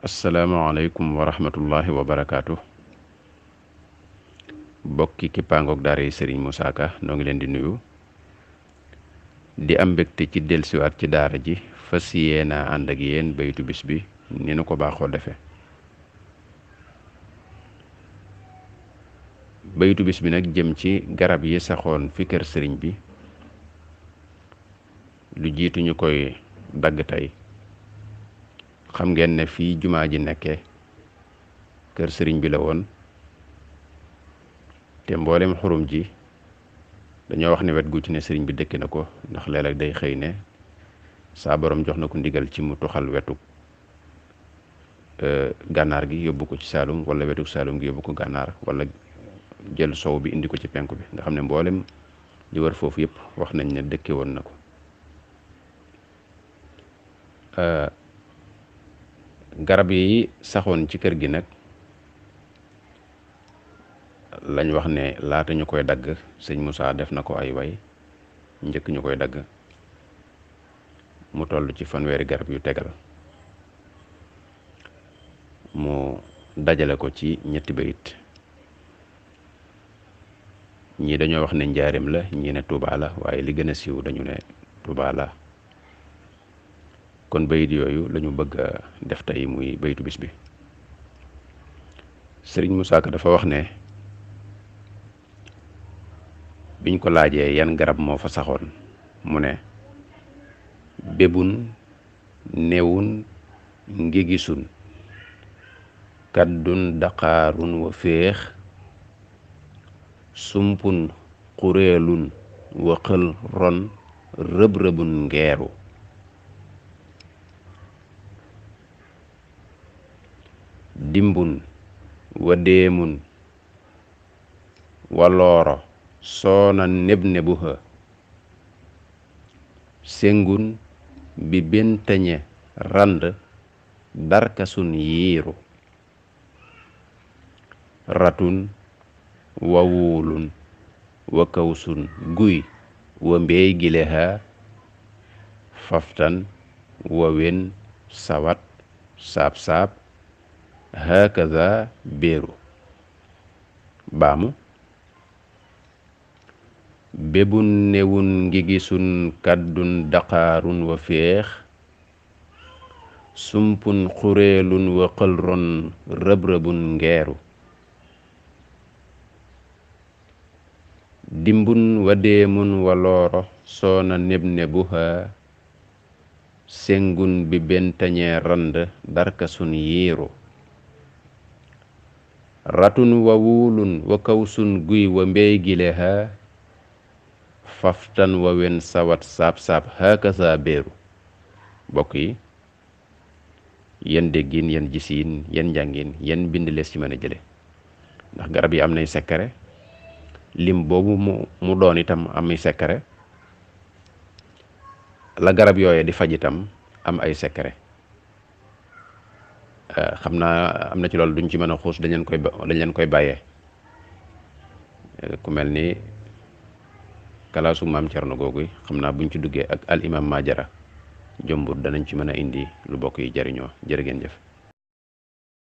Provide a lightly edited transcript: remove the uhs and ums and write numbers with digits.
asalaamaaleykum wa rahmatullahi wa barakaatu. bokki kippaangoog daara yi Serigne Moussa Ka noo ngi leen di nuyu di am mbégte ci dellusiwaat ci daara ji fas yéena ànd ak yéen baytu bis bi ni nu ko baaxoo defe baytu bis bi nag jëm ci garab yi saxoon fi kër sëriñ bi lu jiitu ñu koy dagg tey xam ngeen ne fii jumaa ji nekkee kër sëriñ bi la woon te mboolem xurum ji dañoo wax ne wet gu ci ne sëriñ bi dëkki na ko ndax léeg-léeg day xëy ne saa borom jox na ko ndigal ci mu tuxal wetu gànnaar gi yóbbu ko ci Saalum wala wetu Saalum gi yóbbu ko gànnaar wala jël sow bi indi ko ci penku bi nga xam ne mboolem li war foofu yëpp wax nañ ne dëkke woon na ko garab yi saxoon ci kër gi nag lañ wax ne laata ñu koy dagg sëñ Moussa def na ko ay way njëkk ñu koy dagg mu toll ci fanweeri garab yu tegal mu dajale ko ci ñetti bayit ñii dañoo wax ne njaarim la ñii ne Tuubaa la waaye li gën a siiw dañu ne Tuubaa la kon bayit yooyu lañu bëgg a def tey muy bayitu bis bi sëriñ Moussa Ka dafa wax ne biñ ko laajee yan garab moo fa saxoon mu ne bébun newun ngigisun kaddun daqaarun wa féex sumpun xureelun wa xël ron rëb-rëbun ngeeru dimbun wa déemun wa looro soona neb-nebuha sengun bi bentañe rand darkasun yiiru ratun wa wuulun wa kawsun guy wa mbeey gileha faftan wa wen sawat saab-saab hakaza béeru baamu bébun newun ngi gisun kaddun daqaarun wa féex sumpun xureelun wa xëlron rëb-rëbun ngeeru dimbun wa déemun wa looro soona neb-nebuha sengun bi bentañee rand darkasun yiiru ratun wa wuulun wa kawsun guy wa mbeey gileha faftan wa wen sawat saab-saab hakaza béeru bokk yi yen déggin yen gisiin yen njàngin yen bind lees ci mën a jële ndax garab yi am nay sekkare lim boobu mu doon itam am ay sekkare la garab yooye di faj itam am ay sekkare xam naa am na ci loolu duñ ci mën a xuus dañ leen koy bàyyee ku mel ni kalaasu maam Cerno googu xam naa buñ ci duggee ak al imam Majara jombur danañ ci mën a indi lu bokk yi jariñoo jërë ngeen jëf